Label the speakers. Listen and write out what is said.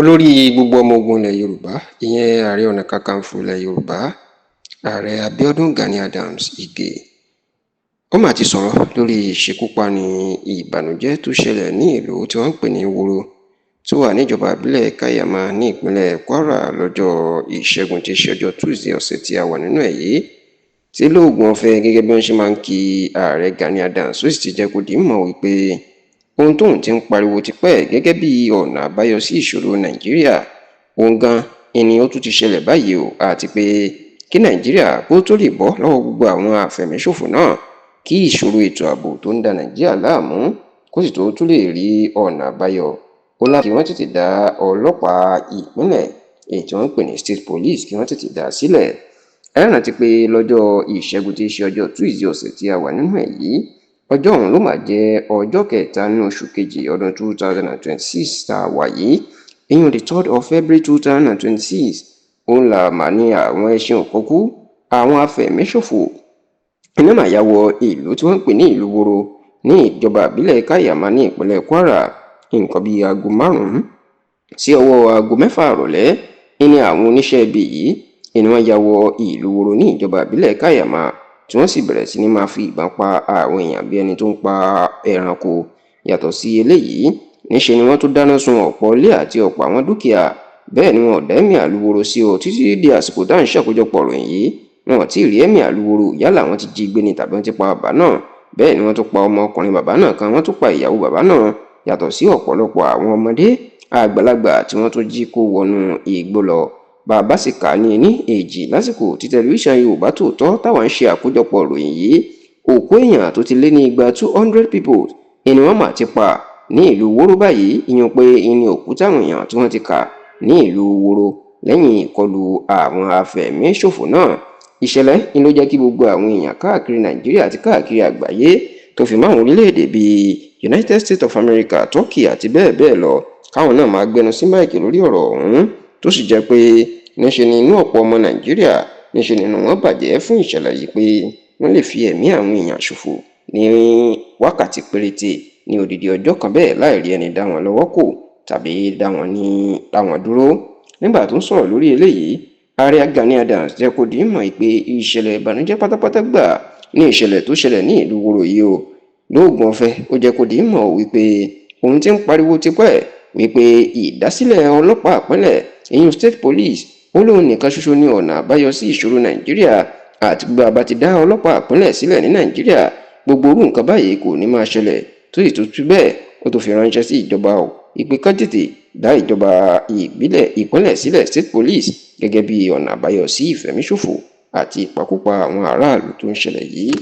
Speaker 1: olórí gbogbo ọmọ ogun ilẹ̀ yorùbá ìyẹn ààrẹ ọ̀nà kakanfò ilẹ̀ yorùbá ààrẹ abiodun gani adams ige ó mà ti sọ̀rọ̀ lórí ìṣekúpani ìbànújẹ́ tó ṣẹlẹ̀ ní ìlú tí wọ́n ń pè ní woro tó wà níjọba ìbílẹ̀ kayama ní ìpínlẹ̀ kwara lọ́jọ́ ìṣẹ́gun tí í ṣe ọjọ́ tuesday ọ̀sẹ̀ tí a wà nínú ẹ̀ yìí tí lóògùn ọ̀fẹ́ gẹ́gẹ́ bí wọ́n ṣe máa ń kí ààrẹ gani adams ó sì ti jẹ́ kó di mọ̀ wípé ohun tóun ti ń pariwo tipẹ́ gẹ́gẹ́ bí ọ̀nà àbáyọ sí ìṣòro nàìjíríà òun gan ni ó tún ti ṣẹlẹ̀ báyìí o àti pé kí nàìjíríà kó tó lè bọ́ lọ́wọ́ gbogbo àwọn àfẹ̀míṣòfò náà kí ìṣòro ètò ààbò tó ń da nàìjíríà láàmú kó sì tó tún lè rí ọ̀nà àbáyọ ó láti wọ́n tètè dá ọlọ́pàá ìpínlẹ̀ èyí tí wọ́n ń pè ní state police kí wọ́n tètè dá sílẹ̀ ẹ rántí pé lọ́jọ́ ìṣẹ́gun tí í ṣe ọjọ́ tuesday ọ̀sẹ̀ tí a wà nínú ẹ̀ yìí ọjọ́ ọ̀hún ló máa jẹ́ ọjọ́ kẹta nínú oṣù kejì ọdún 2026 tá a wà yìí ìyún the 3rd of February 2026 òun là mà ní àwọn ẹṣin òkọ́kú àwọn afẹ̀míṣòfò iná mà yà wọ ìlú tí wọ́n ń pè ní ìlú woro ní ìjọba ìbílẹ̀ káyàmá ní ìpínlẹ̀ kwara nǹkan bíi aago 5 sí ọwọ́ aago 6 ìrọ̀lẹ́ ní àwọn oníṣẹ́ ibi yìí ni wọ́n yà wọ ìlú woro ní ìjọba ìbílẹ̀ káyàmá tí wọ́n sì bẹ̀rẹ̀ sí ní máa fi ìbọn pa àwọn èèyàn bí ẹni tó ń pa ẹranko yàtọ̀ sí eléyìí níṣe ni wọ́n tún dáná sun ọ̀pọ̀ ilé àti ọ̀pọ̀ àwọn dúkìá bẹ́ẹ̀ ni wọn ò dá ẹ̀mí àlúworo sí o títí di àsìkò tá à ń ṣàkójọpọ̀ ròyìn yìí wọn ò tí ì rí ẹ̀mí àlúworo yálà wọ́n ti jí gbé ni tàbí wọ́n ti pa bàbá náà bẹ́ẹ̀ ni wọ́n tún pa ọmọkùnrin bàbá náà kan wọ́n tún pa ìyàwó bàbá náà yàtọ̀ sí ọ̀pọ̀lọpọ̀ àwọn ọmọdé àgbàlagbà tí wọ́n tún jí kó wọnú igbó lọ bàbá sì kà ní èjì lásìkò tí tẹlifíṣàn yorùbá Tòótọ́ táwọn ń ṣe àkójọpọ̀ ròyìn yìí òkú èèyàn tó ti lé ní igba 200 people ni wọ́n mà ti pa ní ìlú woro báyìí ìyẹn pé ìní òkú táwọn èèyàn tí wọ́n ti kà ní ìlú woro lẹ́yìn ìkọlù àwọn afẹ̀míṣòfò náà ìṣẹ̀lẹ̀ ni ló jẹ́ kí gbogbo àwọn èèyàn káàkiri nàìjíríà àti káàkiri àgbáyé tó fi máwọn orílẹ̀-èdè bíi United States of America Turkey àti bẹ́ẹ̀ bẹ́ẹ̀ lọ káwọn náà máa gbẹnu sí máìkì lórí ọ̀rọ̀ ọ̀hún tó sì jẹ́ pé níṣe ni inú ọ̀pọ̀ ọmọ nàìjíríà níṣe nínú wọn bàjẹ́ fún ìṣẹ̀lẹ̀ yìí pé wọ́n lè fi ẹ̀mí àwọn èèyàn ṣòfò ní wákàtí péréte ní odidi ọjọ́ kan bẹ́ẹ̀ láì rí ẹni dá wọn lọ́wọ́ kò tàbí dá wọn dúró nígbà tó ń sọ̀rọ̀ lórí eléyìí ààrẹ Gani Adams jẹ́ kó di mọ̀ pé ìṣẹ̀lẹ̀ ìbànújẹ́ pátápátá gbà ní ìṣẹ̀lẹ̀ tó ṣẹlẹ̀ ní ìlú woro yìí o lóògùn ọ̀fẹ́ ó jẹ́ kó di mọ̀ wípé òun ti ń pariwo tipẹ́ wípé ìdásílẹ̀ ọlọ́pàá ìpínlẹ̀ ìyún state police ó lóun nìkan ṣoṣo ní ọ̀nà àbáyọ sí ìṣòro nàìjíríà àti gbogbo àbá ti dá ọlọ́pàá ìpínlẹ̀ sílẹ̀ ní nàìjíríà gbogbo orú nǹkan báyìí kò ní máa ṣẹlẹ̀ tó sì tó tú bẹ́ẹ̀ ó tó fi ránṣẹ́ sí ìjọba o ìpè kan tètè dá ìjọba ìpínlẹ̀ sílẹ̀ state police gẹ́gẹ́ bí ọ̀nà àbáyọ sí ìfẹ̀míṣòfò àti ìpakúpa àwọn aráàlú tó ń ṣẹlẹ̀ yìí.